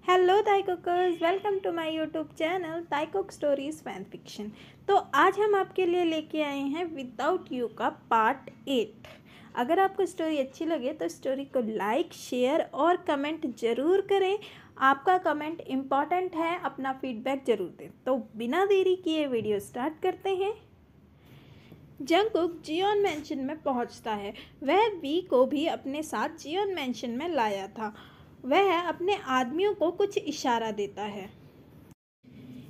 Hello Taekookers, welcome to my YouTube channel Taekook stories fan fiction. तो आज हम आपके लिए लेके आए हैं विदाउट यू का पार्ट 8। अगर आपको स्टोरी अच्छी लगे तो स्टोरी को लाइक, शेयर और कमेंट ज़रूर करें। आपका कमेंट इम्पॉर्टेंट है, अपना फीडबैक ज़रूर दें। तो बिना देरी किए वीडियो स्टार्ट करते हैं। जंगकुक जियोन मैंशन में पहुंचता है। वह वी को भी अपने साथ जियोन मैंशन में लाया था। वह अपने आदमियों को कुछ इशारा देता है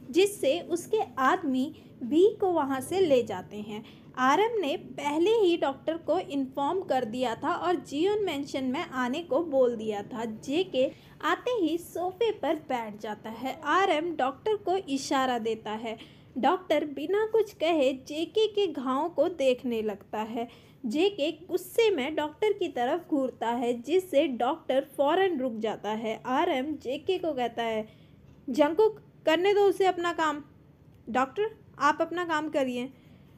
जिससे उसके आदमी वी को वहां से ले जाते हैं। आरएम ने पहले ही डॉक्टर को इन्फॉर्म कर दिया था और जियोन मैंशन में आने को बोल दिया था। जेके आते ही सोफे पर बैठ जाता है। आरएम डॉक्टर को इशारा देता है। डॉक्टर बिना कुछ कहे जेके के घाव को देखने लगता है। जेके गुस्से में डॉक्टर की तरफ घूरता है जिससे डॉक्टर फौरन रुक जाता है। आरएम जेके को कहता है, जंगकुक करने दो उसे अपना काम। डॉक्टर आप अपना काम करिए।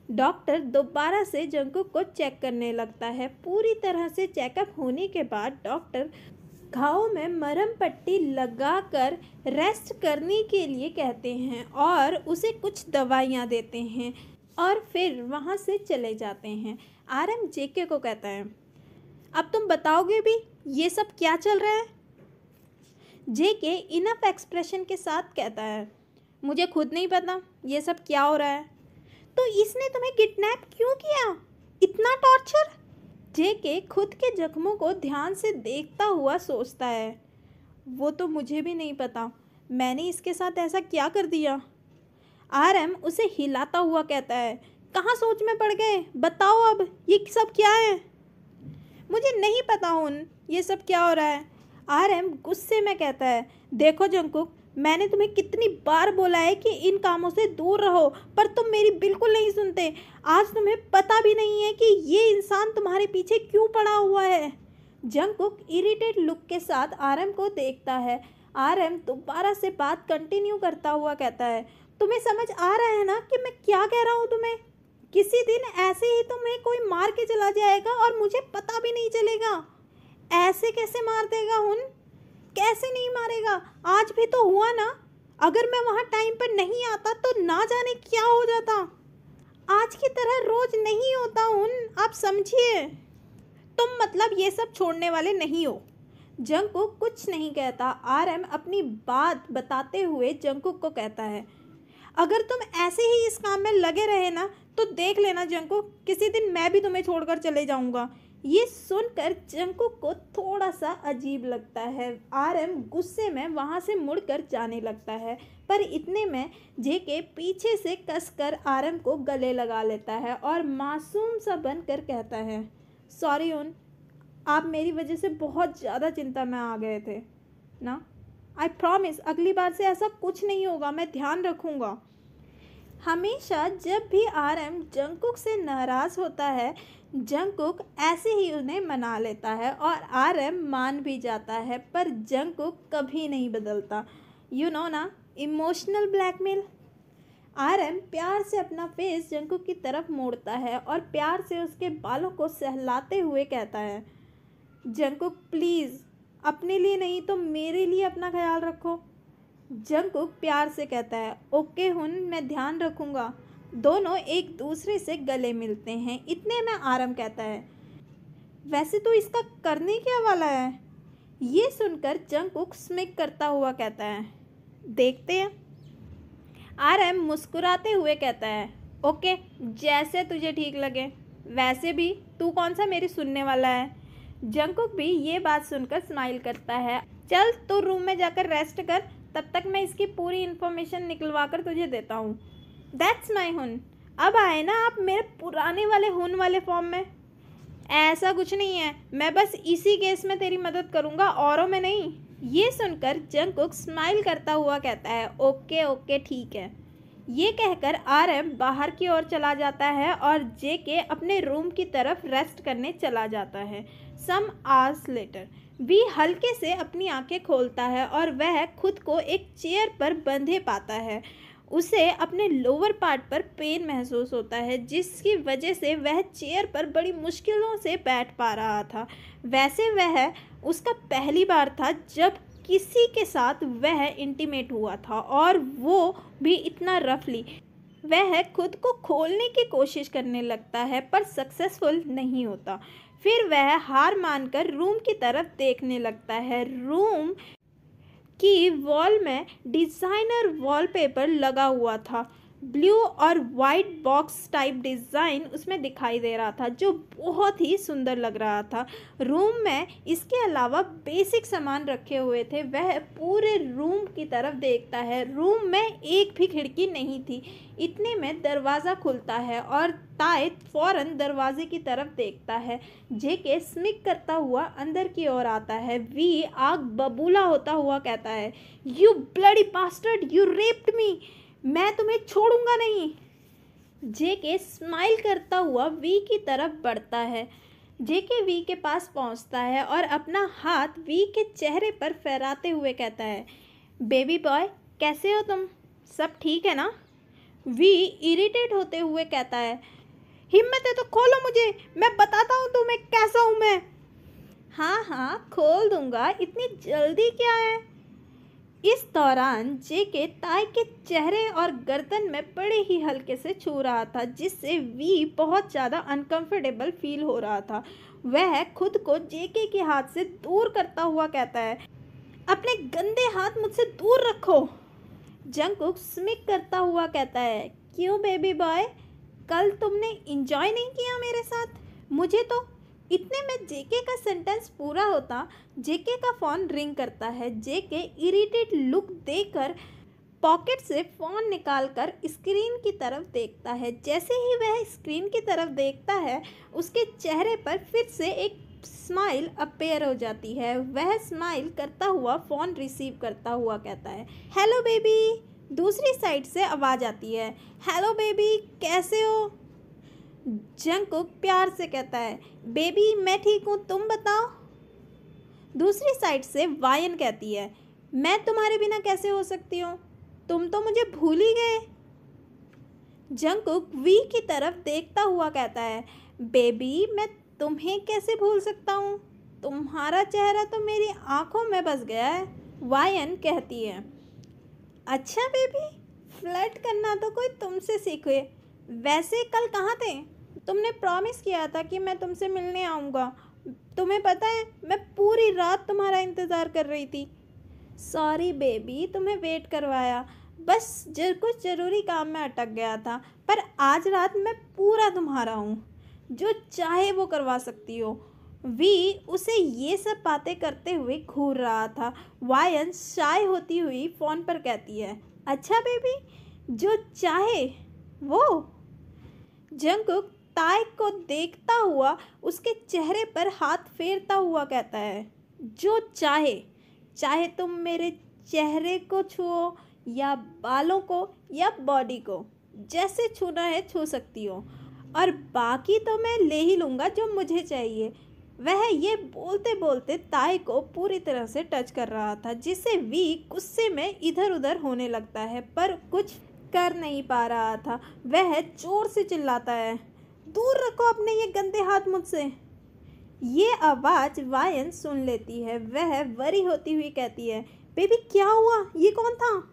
डॉक्टर दोबारा से जंगकुक को चेक करने लगता है। पूरी तरह से चेकअप होने के बाद डॉक्टर घाव में मरहम पट्टी लगाकर रेस्ट करने के लिए कहते हैं और उसे कुछ दवाइयाँ देते हैं और फिर वहाँ से चले जाते हैं। आरएम जेके को कहता है, अब तुम बताओगे भी ये सब क्या चल रहा है? जेके इनफ एक्सप्रेशन के साथ कहता है, मुझे खुद नहीं पता ये सब क्या हो रहा है। तो इसने तुम्हें किडनैप क्यों किया? इतना टॉर्चर? जेके खुद के जख्मों को ध्यान से देखता हुआ सोचता है, वो तो मुझे भी नहीं पता, मैंने इसके साथ ऐसा क्या कर दिया। आरएम उसे हिलाता हुआ कहता है, कहाँ सोच में पड़ गए, बताओ अब ये सब क्या है? मुझे नहीं पता उन ये सब क्या हो रहा है। आरएम गुस्से में कहता है, देखो जंगकुक, मैंने तुम्हें कितनी बार बोला है कि इन कामों से दूर रहो, पर तुम मेरी बिल्कुल नहीं सुनते। आज तुम्हें पता भी नहीं है कि ये इंसान तुम्हारे पीछे क्यों पड़ा हुआ है। जंगकुक इरिटेट लुक के साथ आरएम को देखता है। आरएम दोबारा से बात कंटिन्यू करता हुआ कहता है, तुम्हें समझ आ रहा है ना कि मैं क्या कह रहा हूँ तुम्हें? किसी दिन ऐसे ही तुम्हें कोई मार के चला जाएगा और मुझे पता भी नहीं चलेगा। ऐसे कैसे मार देगा उन? कैसे नहीं मारेगा? आज भी तो हुआ ना। अगर मैं वहाँ टाइम पर नहीं आता तो ना जाने क्या हो जाता। आज की तरह रोज नहीं होता उन, आप समझिए। तुम मतलब ये सब छोड़ने वाले नहीं हो। जंगकुक कुछ नहीं कहता। आरएम अपनी बात बताते हुए जंगकुक को कहता है, अगर तुम ऐसे ही इस काम में लगे रहे ना तो देख लेना जंगकुक, किसी दिन मैं भी तुम्हें छोड़कर चले जाऊंगा। ये सुनकर जंगकुक को थोड़ा सा अजीब लगता है। आरएम गुस्से में वहाँ से मुड़कर जाने लगता है, पर इतने में जेके पीछे से कसकर आरएम को गले लगा लेता है और मासूम सा बनकर कहता है, सॉरी उन, आप मेरी वजह से बहुत ज़्यादा चिंता में आ गए थे ना। आई प्रॉमिस अगली बार से ऐसा कुछ नहीं होगा, मैं ध्यान रखूँगा। हमेशा जब भी आरएम जंगकुक से नाराज़ होता है, जंगकुक ऐसे ही उन्हें मना लेता है और आरएम मान भी जाता है, पर जंगकुक कभी नहीं बदलता। यू नो ना, इमोशनल ब्लैकमेल। आरएम प्यार से अपना फेस जंगकुक की तरफ मोड़ता है और प्यार से उसके बालों को सहलाते हुए कहता है, जंगकुक प्लीज़, अपने लिए नहीं तो मेरे लिए अपना ख्याल रखो। जंगकुक प्यार से कहता है, ओके हुन, मैं ध्यान रखूँगा। दोनों एक दूसरे से गले मिलते हैं। इतने में आरएम कहता है, वैसे तो इसका करने क्या वाला है? ये सुनकर जंगकुक स्मिक करता हुआ कहता है, देखते हैं। आरएम मुस्कुराते हुए कहता है, ओके, जैसे तुझे ठीक लगे। वैसे भी तू कौन सा मेरी सुनने वाला है। जंगकुक भी ये बात सुनकर स्माइल करता है। चल तू रूम में जाकर रेस्ट कर, तब तक मैं इसकी पूरी इन्फॉर्मेशन निकलवा कर तुझे देता हूँ। दैट्स माई हुन। अब आए ना आप मेरे पुराने वाले हुन वाले फॉर्म में? ऐसा कुछ नहीं है, मैं बस इसी केस में तेरी मदद करूँगा, औरों में नहीं। ये सुनकर जंगकुक स्माइल करता हुआ कहता है, ओके ओके ठीक है। ये कहकर आरएम बाहर की ओर चला जाता है और जेके अपने रूम की तरफ रेस्ट करने चला जाता है। सम आवर्स लेटर वी हल्के से अपनी आंखें खोलता है और वह खुद को एक चेयर पर बंधे पाता है। उसे अपने लोअर पार्ट पर पेन महसूस होता है, जिसकी वजह से वह चेयर पर बड़ी मुश्किलों से बैठ पा रहा था। वैसे वह उसका पहली बार था जब किसी के साथ वह इंटीमेट हुआ था, और वो भी इतना रफली। वह खुद को खोलने की कोशिश करने लगता है पर सक्सेसफुल नहीं होता। फिर वह हार मानकर रूम की तरफ देखने लगता है। रूम की वॉल में डिज़ाइनर वॉलपेपर लगा हुआ था। ब्लू और वाइट बॉक्स टाइप डिज़ाइन उसमें दिखाई दे रहा था, जो बहुत ही सुंदर लग रहा था। रूम में इसके अलावा बेसिक सामान रखे हुए थे। वह पूरे रूम की तरफ देखता है। रूम में एक भी खिड़की नहीं थी। इतने में दरवाज़ा खुलता है और ताय फौरन दरवाजे की तरफ देखता है। जेके स्मिक करता हुआ अंदर की ओर आता है। वी आग बबूला होता हुआ कहता है, you bloody bastard, you raped me, मैं तुम्हें छोड़ूंगा नहीं। जेके स्माइल करता हुआ वी की तरफ बढ़ता है। जेके वी के पास पहुंचता है और अपना हाथ वी के चेहरे पर फहराते हुए कहता है, बेबी बॉय कैसे हो तुम, सब ठीक है ना? वी इरिटेट होते हुए कहता है, हिम्मत है तो खोलो मुझे, मैं बताता हूँ तुम्हें कैसा हूँ मैं। हाँ हाँ खोल दूंगा, इतनी जल्दी क्या है? इस दौरान जेके ताय के चेहरे और गर्दन में बड़े ही हल्के से छू रहा था, जिससे वी बहुत ज़्यादा अनकंफर्टेबल फील हो रहा था। वह खुद को जेके के हाथ से दूर करता हुआ कहता है, अपने गंदे हाथ मुझसे दूर रखो। जंगकुक स्मिक करता हुआ कहता है, क्यों बेबी बॉय, कल तुमने इंजॉय नहीं किया मेरे साथ? मुझे तो। इतने में जेके का सेंटेंस पूरा होता, जेके का फ़ोन रिंग करता है। जेके इरिटेट लुक देकर पॉकेट से फ़ोन निकालकर स्क्रीन की तरफ देखता है। जैसे ही वह स्क्रीन की तरफ देखता है, उसके चेहरे पर फिर से एक स्माइल अपीयर हो जाती है। वह स्माइल करता हुआ फ़ोन रिसीव करता हुआ कहता है, हेलो बेबी। दूसरी साइड से आवाज़ आती है, हेलो बेबी कैसे हो? जंगकुक प्यार से कहता है, बेबी मैं ठीक हूँ, तुम बताओ। दूसरी साइड से वायन कहती है, मैं तुम्हारे बिना कैसे हो सकती हूँ, तुम तो मुझे भूल ही गए। जंगकुक वी की तरफ देखता हुआ कहता है, बेबी मैं तुम्हें कैसे भूल सकता हूँ, तुम्हारा चेहरा तो मेरी आंखों में बस गया है। वायन कहती है, अच्छा बेबी, फ्लर्ट करना तो कोई तुमसे सीखे। वैसे कल कहाँ थे? तुमने प्रॉमिस किया था कि मैं तुमसे मिलने आऊँगा। तुम्हें पता है मैं पूरी रात तुम्हारा इंतज़ार कर रही थी। सॉरी बेबी, तुम्हें वेट करवाया, बस कुछ ज़रूरी काम में अटक गया था। पर आज रात मैं पूरा तुम्हारा हूँ, जो चाहे वो करवा सकती हो। वी उसे ये सब बातें करते हुए घूर रहा था। वायन शाय होती हुई फ़ोन पर कहती है, अच्छा बेबी, जो चाहे वो। जंगकुक ताय को देखता हुआ उसके चेहरे पर हाथ फेरता हुआ कहता है, जो चाहे, चाहे तुम मेरे चेहरे को छुओ या बालों को या बॉडी को, जैसे छूना है छू सकती हो, और बाकी तो मैं ले ही लूँगा जो मुझे चाहिए। वह ये बोलते बोलते ताय को पूरी तरह से टच कर रहा था, जिससे वी गुस्से में इधर उधर होने लगता है, पर कुछ कर नहीं पा रहा था। वह जोर से चिल्लाता है, दूर रखो अपने ये गंदे हाथ मुझसे। ये आवाज़ वायन सुन लेती है। वह वरी होती हुई कहती है, बेबी क्या हुआ, ये कौन था?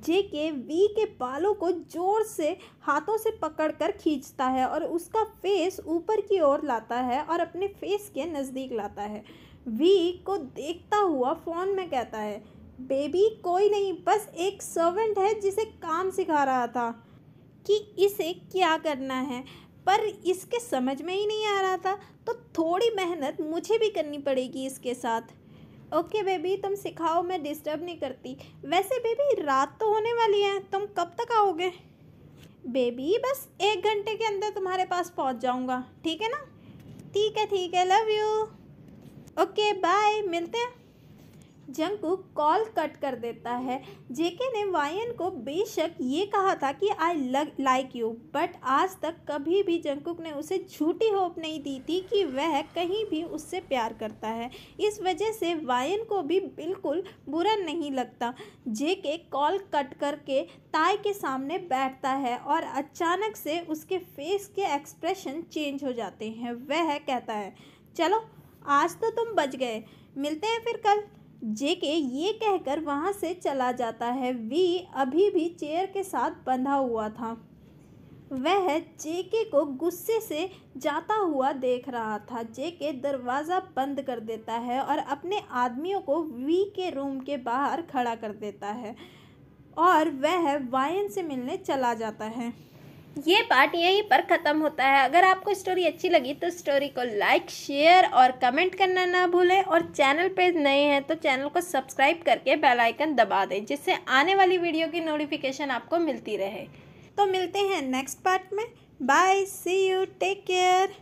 जेके वी के बालों को जोर से हाथों से पकड़कर खींचता है और उसका फेस ऊपर की ओर लाता है और अपने फेस के नज़दीक लाता है। वी को देखता हुआ फ़ोन में कहता है, बेबी कोई नहीं, बस एक सर्वेंट है जिसे काम सिखा रहा था कि इसे क्या करना है, पर इसके समझ में ही नहीं आ रहा था, तो थोड़ी मेहनत मुझे भी करनी पड़ेगी इसके साथ। ओके बेबी, तुम सिखाओ, मैं डिस्टर्ब नहीं करती। वैसे बेबी रात तो होने वाली है, तुम कब तक आओगे? बेबी बस 1 घंटे के अंदर तुम्हारे पास पहुंच जाऊंगा, ठीक है ना? ठीक है, लव यू। ओके बाय, मिलते हैं। जंगकुक कॉल कट कर देता है। जेके ने वायन को बेशक ये कहा था कि आई लाइक यू, बट आज तक कभी भी जंगकुक ने उसे झूठी होप नहीं दी थी कि वह कहीं भी उससे प्यार करता है। इस वजह से वायन को भी बिल्कुल बुरा नहीं लगता। जेके कॉल कट करके ताय के सामने बैठता है और अचानक से उसके फेस के एक्सप्रेशन चेंज हो जाते हैं। वह कहता है, चलो आज तो तुम बच गए, मिलते हैं फिर कल। जेके ये कहकर वहाँ से चला जाता है। वी अभी भी चेयर के साथ बंधा हुआ था। वह जेके को गुस्से से जाता हुआ देख रहा था। जेके दरवाज़ा बंद कर देता है और अपने आदमियों को वी के रूम के बाहर खड़ा कर देता है और वह वायन से मिलने चला जाता है। ये पार्ट यहीं पर ख़त्म होता है। अगर आपको स्टोरी अच्छी लगी तो स्टोरी को लाइक, शेयर और कमेंट करना ना भूलें और चैनल पे नए हैं तो चैनल को सब्सक्राइब करके बेल आइकन दबा दें, जिससे आने वाली वीडियो की नोटिफिकेशन आपको मिलती रहे। तो मिलते हैं नेक्स्ट पार्ट में। Bye, see you, take care.